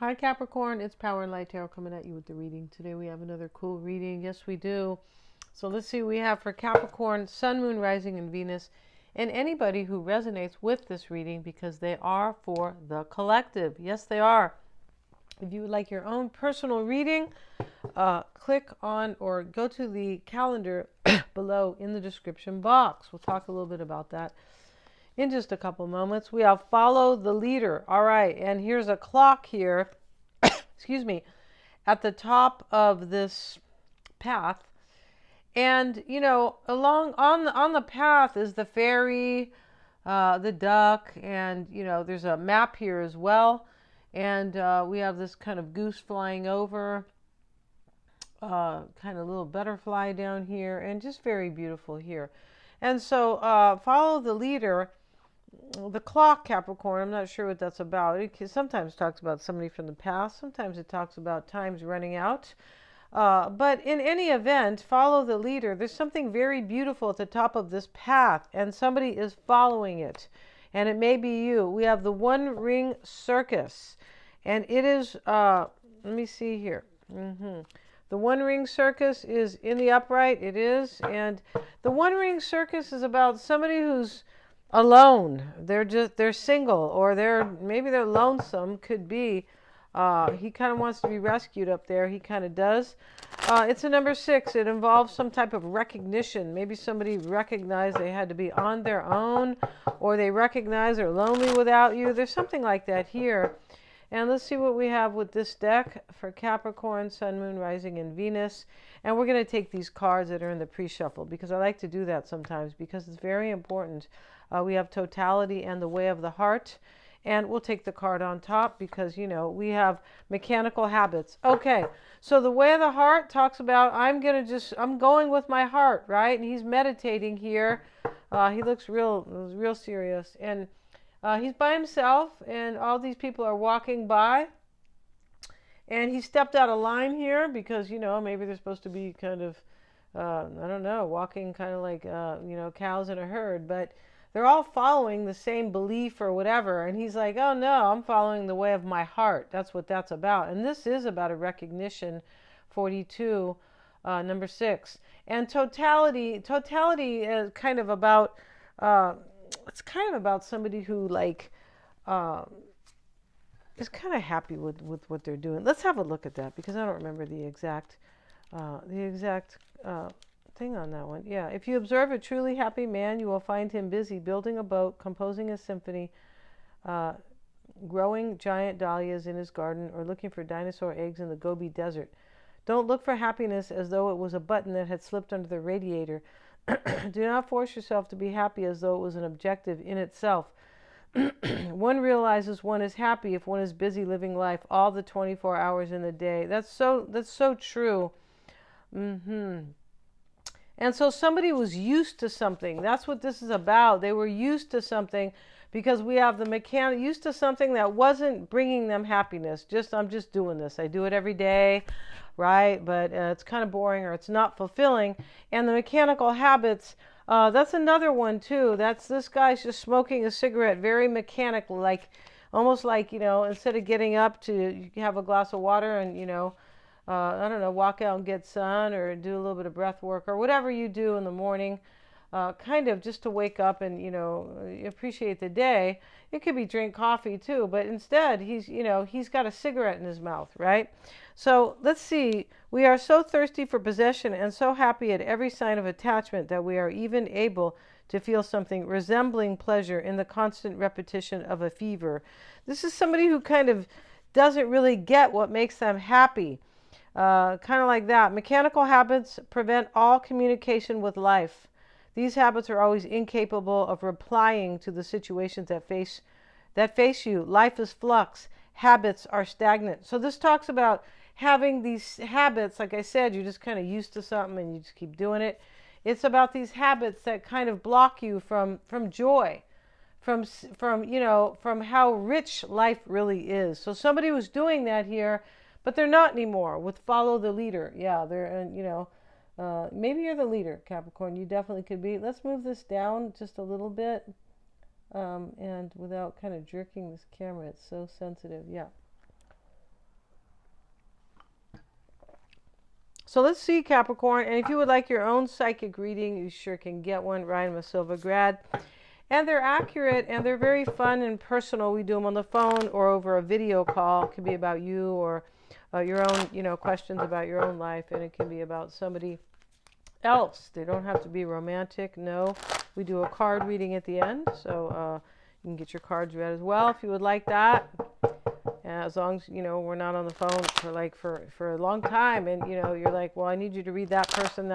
Hi Capricorn, it's Power and Light Tarot coming at you with the reading. Today we have another cool reading. Yes, we do. So let's see, we have for Capricorn, Sun, Moon, Rising, and Venus, and anybody who resonates with this reading because they are for the collective. Yes, they are. If you would like your own personal reading, click on or go to the calendar below in the description box. We'll talk a little bit about that in just a couple moments. We have follow the leader. All right, and here's a clock here, excuse me, at the top of this path. And you know, along on the path is the fairy, the duck, and you know, there's a map here as well. And we have this kind of goose flying over, kind of little butterfly down here, and just very beautiful here. And so follow the leader. The clock, Capricorn, I'm not sure what that's about. It sometimes talks about somebody from the past. Sometimes it talks about times running out. But in any event, follow the leader. There's something very beautiful at the top of this path, and somebody is following it. And it may be you. We have the One Ring Circus. And it is, let me see here. The One Ring Circus is in the upright. It is. And the One Ring Circus is about somebody who's alone. They're single, or maybe they're lonesome, could be. He kind of wants to be rescued up there. He kind of does. It's a number 6. It involves some type of recognition. Maybe somebody recognized they had to be on their own, or they recognize they're lonely without you. There's something like that here. And let's see what we have with this deck for Capricorn, Sun, Moon, Rising, and Venus. And we're going to take these cards that are in the pre-shuffle because I like to do that sometimes because it's very important. We have totality and the way of the heart. And we'll take the card on top because, you know, we have mechanical habits. Okay, so the way of the heart talks about I'm going with my heart, right? And he's meditating here. He looks real serious. And he's by himself, and all these people are walking by. And he stepped out of line here because, you know, maybe they're supposed to be kind of, I don't know, walking kind of like, you know, cows in a herd. But they're all following the same belief or whatever. And he's like, oh no, I'm following the way of my heart. That's what that's about. And this is about a recognition, 42, number 6. And totality is kind of about, it's kind of about somebody who like, is kind of happy with what they're doing. Let's have a look at that because I don't remember the exact thing on that one. Yeah, if you observe a truly happy man, you will find him busy building a boat, composing a symphony, growing giant dahlias in his garden, or looking for dinosaur eggs in the Gobi Desert. Don't look for happiness as though it was a button that had slipped under the radiator. Do not force yourself to be happy as though it was an objective in itself. One realizes one is happy if one is busy living life all the 24 hours in the day. That's so true. And so somebody was used to something. That's what this is about. They were used to something because we have the mechanic used to something that wasn't bringing them happiness. I'm just doing this. I do it every day, right? But it's kind of boring or it's not fulfilling. And the mechanical habits, that's another one too. This guy's just smoking a cigarette, very mechanical, like almost like, you know, instead of getting up to have a glass of water and, you know, I don't know, walk out and get sun or do a little bit of breath work or whatever you do in the morning, kind of just to wake up and, you know, appreciate the day. It could be drink coffee too, but instead he's got a cigarette in his mouth, right? So let's see. We are so thirsty for possession and so happy at every sign of attachment that we are even able to feel something resembling pleasure in the constant repetition of a fever. This is somebody who kind of doesn't really get what makes them happy. Kind of like that. Mechanical habits prevent all communication with life. These habits are always incapable of replying to the situations that face you. Life is flux. Habits are stagnant. So this talks about having these habits. Like I said, you're just kind of used to something and you just keep doing it. It's about these habits that kind of block you from joy, from how rich life really is. So somebody was doing that here. But they're not anymore with follow the leader. Yeah, maybe you're the leader, Capricorn. You definitely could be. Let's move this down just a little bit. And without kind of jerking this camera, it's so sensitive. Yeah. So let's see, Capricorn. And if you would like your own psychic reading, you sure can get one. Ryan Masilva grad. And they're accurate and they're very fun and personal. We do them on the phone or over a video call. It can be about you or your own, questions about your own life. And it can be about somebody else. They don't have to be romantic. No, we do a card reading at the end. So you can get your cards read as well if you would like that. As long as, we're not on the phone for a long time and, you're like, well, I need you to read that person,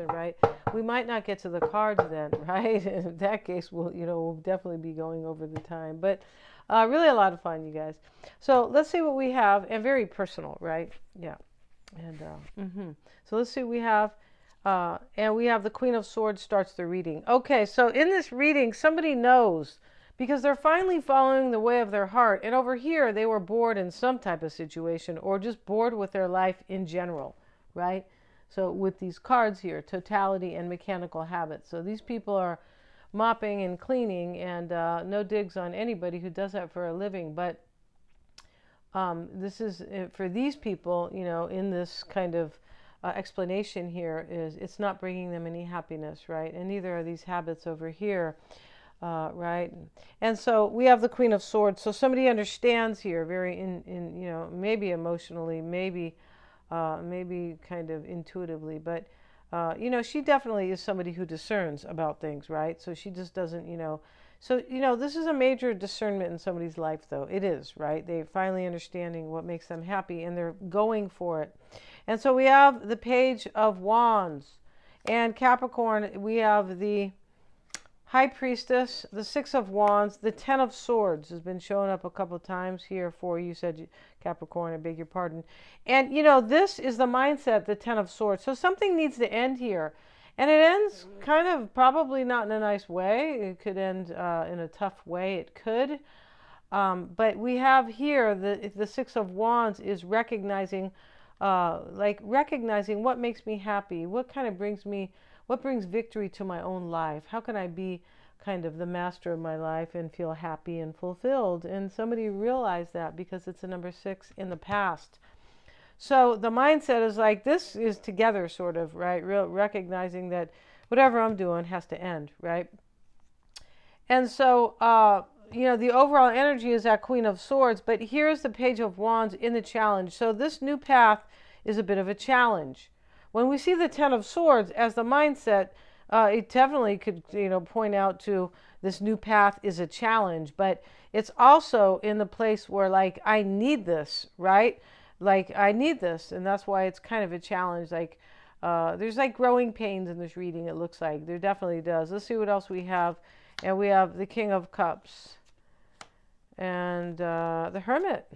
right? We might not get to the cards then, right? In that case, we'll definitely be going over the time. But really a lot of fun, you guys. So let's see what we have. And very personal, right? Yeah. And so let's see what we have. And we have the Queen of Swords starts the reading. Okay, so in this reading, somebody knows because they're finally following the way of their heart. And over here, they were bored in some type of situation or just bored with their life in general, right? So with these cards here, totality and mechanical habits. So these people are mopping and cleaning and no digs on anybody who does that for a living. But this is, for these people, in this kind of explanation here is it's not bringing them any happiness, right? And neither are these habits over here. Right, and so we have the Queen of Swords. So somebody understands here, very maybe emotionally, maybe kind of intuitively, but she definitely is somebody who discerns about things, right? So she just doesn't, So this is a major discernment in somebody's life, though. It is, right? They're finally understanding what makes them happy, and they're going for it. And so we have the Page of Wands, and Capricorn. We have the High Priestess, the Six of Wands, the Ten of Swords has been showing up a couple of times here for you, said Capricorn, I beg your pardon. And, this is the mindset, the Ten of Swords. So something needs to end here. And it ends kind of probably not in a nice way. It could end in a tough way. It could. But we have here the Six of Wands is recognizing, recognizing what makes me happy, what brings victory to my own life? How can I be kind of the master of my life and feel happy and fulfilled? And somebody realized that because it's a number 6 in the past. So the mindset is like, this is together sort of, right? Recognizing that whatever I'm doing has to end, right? And so, the overall energy is that Queen of Swords, but here's the Page of Wands in the challenge. So this new path is a bit of a challenge. When we see the Ten of Swords as the mindset, it definitely could, point out to this new path is a challenge, but it's also in the place where, like, I need this, right? Like, I need this, and that's why it's kind of a challenge. Like, there's like growing pains in this reading, it looks like. There definitely does. Let's see what else we have. And we have the King of Cups and the Hermit.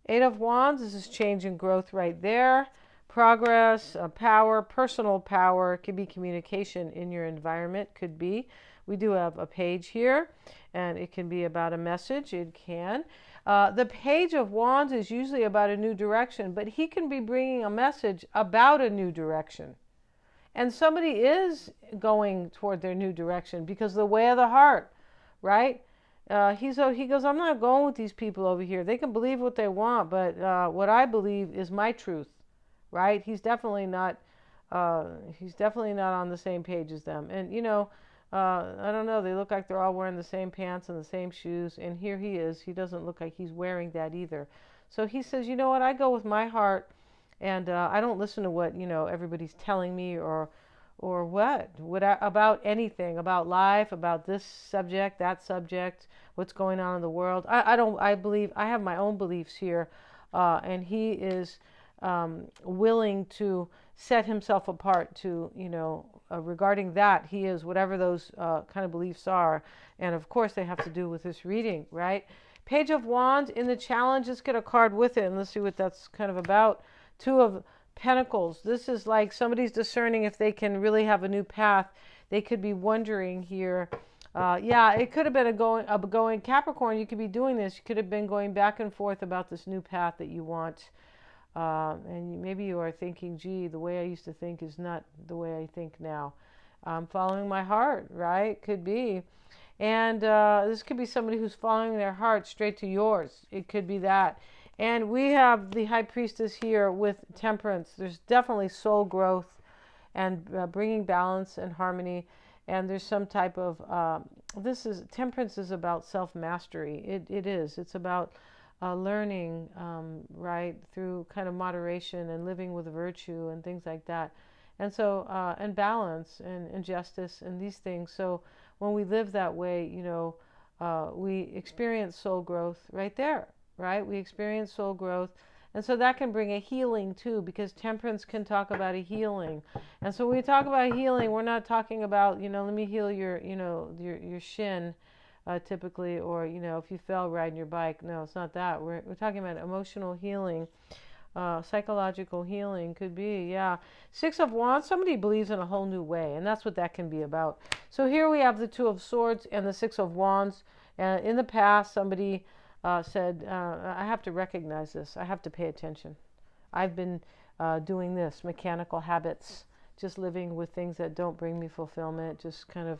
8 of Wands, this is change and growth right there. Progress, power, personal power. It could be communication in your environment, could be. We do have a page here, and it can be about a message. It can. The Page of Wands is usually about a new direction, but he can be bringing a message about a new direction. And somebody is going toward their new direction because the way of the heart, right? He goes, I'm not going with these people over here. They can believe what they want, but what I believe is my truth. Right? He's definitely not on the same page as them. And, I don't know, they look like they're all wearing the same pants and the same shoes. And here he is. He doesn't look like he's wearing that either. So he says, you know what? I go with my heart and I don't listen to what, everybody's telling me or about anything, about life, about this subject, that subject, what's going on in the world. I believe, I have my own beliefs here. And he is willing to set himself apart to, regarding that, he is whatever those kind of beliefs are. And of course, they have to do with this reading, right? Page of Wands in the challenge, let's get a card with it and let's see what that's kind of about. 2 of Pentacles. This is like somebody's discerning if they can really have a new path. They could be wondering here. It could have been going Capricorn. You could be doing this. You could have been going back and forth about this new path that you want. And maybe you are thinking, gee, the way I used to think is not the way I think now. I'm following my heart, right? Could be. And this could be somebody who's following their heart straight to yours. It could be that. And we have the High Priestess here with temperance. There's definitely soul growth and bringing balance and harmony. And there's some type of, temperance is about self-mastery. It is. It's about learning, right, through kind of moderation and living with virtue and things like that. And so, and balance and justice and these things. So when we live that way, we experience soul growth right there, right? We experience soul growth. And so that can bring a healing too, because temperance can talk about a healing. And so when we talk about healing, we're not talking about, let me heal your shin, typically, or, if you fell riding your bike. No, it's not that. We're talking about emotional healing. Psychological healing could be, yeah. Six of Wands, somebody believes in a whole new way, and that's what that can be about. So here we have the Two of Swords and the Six of Wands. In the past, somebody said, I have to recognize this. I have to pay attention. I've been doing this, mechanical habits, just living with things that don't bring me fulfillment, just kind of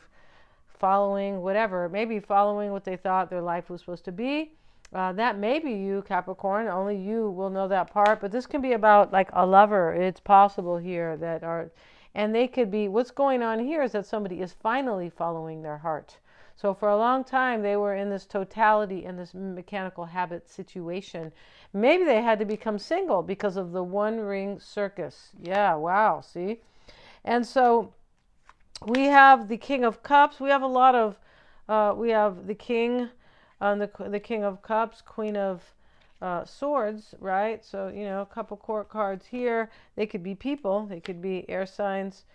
following whatever, maybe following what they thought their life was supposed to be. That may be you, Capricorn. Only you will know that part. But this can be about like a lover. It's possible here that and they could be, what's going on here is that somebody is finally following their heart. So for a long time, they were in this totality, in this mechanical habit situation. Maybe they had to become single because of the one ring circus. Yeah, wow, see? And so we have the King of Cups. We have a lot of, we have the King, the King of Cups, Queen of Swords, right? So, a couple court cards here. They could be people. They could be air signs,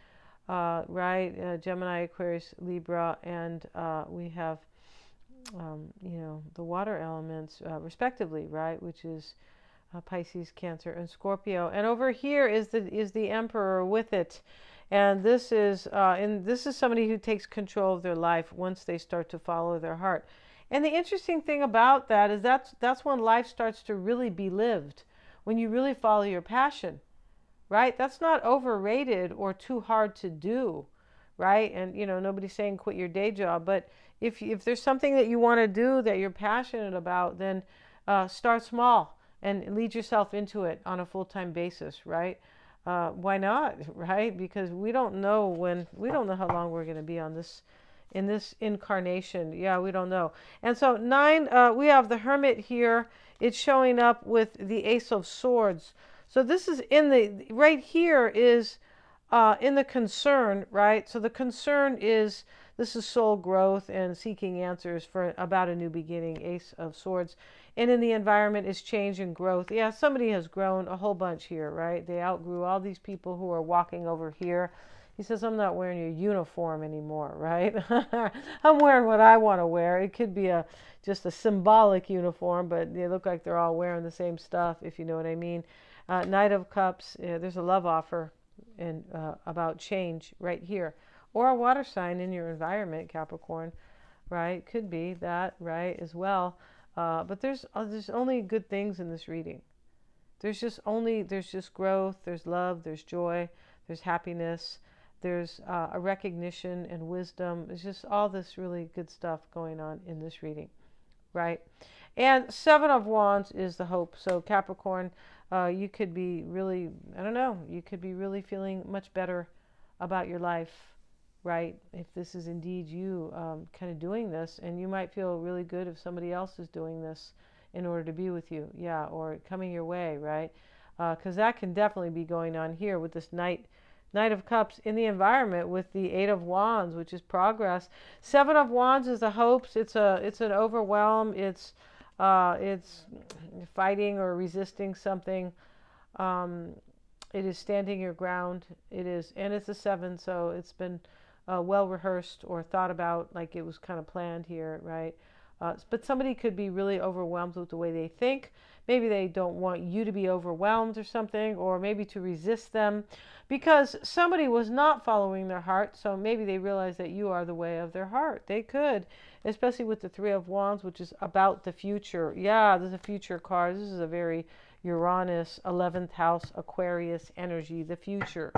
right? Gemini, Aquarius, Libra, and we have, the water elements, respectively, right? Which is Pisces, Cancer, and Scorpio. And over here is the Emperor with it. And this is somebody who takes control of their life once they start to follow their heart. And the interesting thing about that is that's when life starts to really be lived, when you really follow your passion, right? That's not overrated or too hard to do, right? And, nobody's saying quit your day job, but if there's something that you want to do that you're passionate about, then start small and lead yourself into it on a full-time basis, right? Why not, right? Because we don't know how long we're going to be in this incarnation. Yeah, we don't know. And so 9, we have the Hermit here. It's showing up with the Ace of Swords. So this is right here is in the concern, right? So the concern is, this is soul growth and seeking answers about a new beginning, Ace of Swords. And in the environment is change and growth. Yeah, somebody has grown a whole bunch here, right? They outgrew all these people who are walking over here. He says, I'm not wearing your uniform anymore, right? I'm wearing what I want to wear. It could be just a symbolic uniform, but they look like they're all wearing the same stuff, if you know what I mean. Knight of Cups, there's a love offer and about change right here. Or a water sign in your environment, Capricorn, right? Could be that, right, as well. But there's only good things in this reading. There's just growth, there's love, there's joy, there's happiness, there's a recognition and wisdom. There's just all this really good stuff going on in this reading, right? And 7 of Wands is the hope. So Capricorn, you could be really, you could be really feeling much better about your life, right? If this is indeed you kind of doing this, and you might feel really good if somebody else is doing this in order to be with you, yeah, or coming your way, right? Because that can definitely be going on here with this Knight of Cups in the environment with the 8 of Wands, which is progress. 7 of Wands is the hopes. It's an overwhelm. It's fighting or resisting something. It is standing your ground. It is, and it's a 7, so it's been well rehearsed or thought about, like it was kind of planned here, right? But somebody could be really overwhelmed with the way they think. Maybe they don't want you to be overwhelmed or something, or maybe to resist them because somebody was not following their heart. So maybe they realize that you are the way of their heart. They could, especially with the 3 of Wands, which is about the future. Yeah, there's a future card. This is a very Uranus, 11th house, Aquarius energy, the future,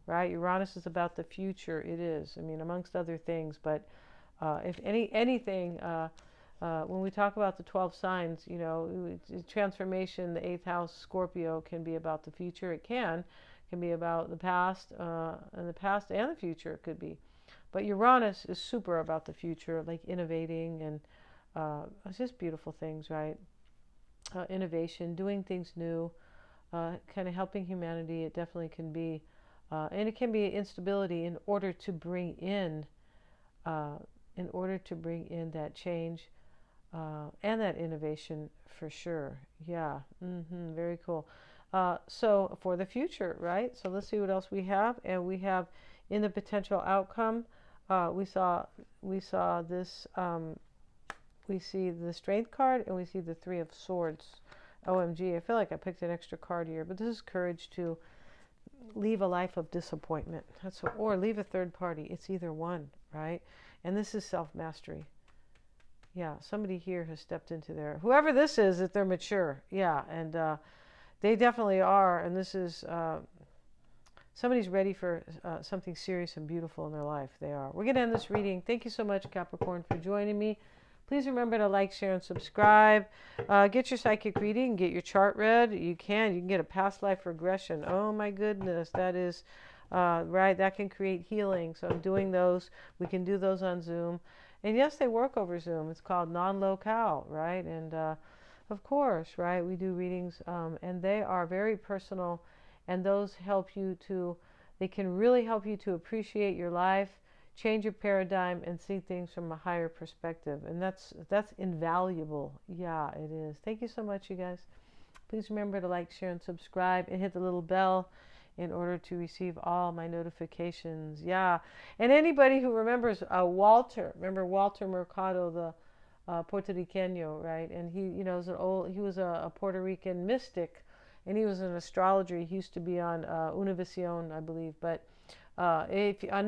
right? Uranus is about the future. It is, I mean, amongst other things, but if anything, When we talk about the 12 signs, you know, transformation, the eighth house, Scorpio, can be about the future. It can be about the past, and the future it could be. But Uranus is super about the future, like innovating and it's just beautiful things, right? Innovation, doing things new, kind of helping humanity. It definitely can be, and it can be instability uh, in order to bring in that change and that innovation for sure. Yeah, very cool. So for the future, right? So let's see what else we have, and we have in the potential outcome. We saw this. We see the Strength card, and we see the Three of Swords. OMG, I feel like I picked an extra card here, but this is courage to leave a life of disappointment. Or leave a third party. It's either one, right? And this is self-mastery. Yeah, somebody here has stepped into their, whoever this is, that they're mature. Yeah, and they definitely are. And this is, somebody's ready for something serious and beautiful in their life. They are. We're going to end this reading. Thank you so much, Capricorn, for joining me. Please remember to like, share, and subscribe. Get your psychic reading. Get your chart read. You can get a past life regression. Oh, my goodness. That is, right, that can create healing. So I'm doing those. We can do those on Zoom. And yes, they work over Zoom. It's called non-locale, right? And of course, right, we do readings, and they are very personal. And those help you to, they can really help you to appreciate your life, change your paradigm, and see things from a higher perspective. And that's invaluable. Yeah, it is. Thank you so much, you guys. Please remember to like, share, and subscribe, and hit the little bell in order to receive all my notifications. Yeah. And anybody who remembers Walter, remember Walter Mercado, the Puerto Riqueño, right? And he, you know, he was a Puerto Rican mystic, and he was an astrologer. He used to be on Univision, I believe. But on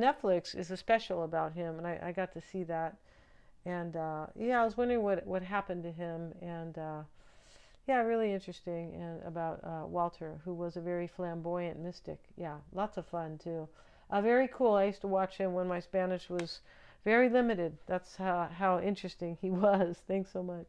Netflix is a special about him, and I got to see that. And yeah, I was wondering what happened to him, and yeah, really interesting, and about Walter, who was a very flamboyant mystic. Yeah, lots of fun too. Very cool. I used to watch him when my Spanish was very limited. That's how interesting he was. Thanks so much.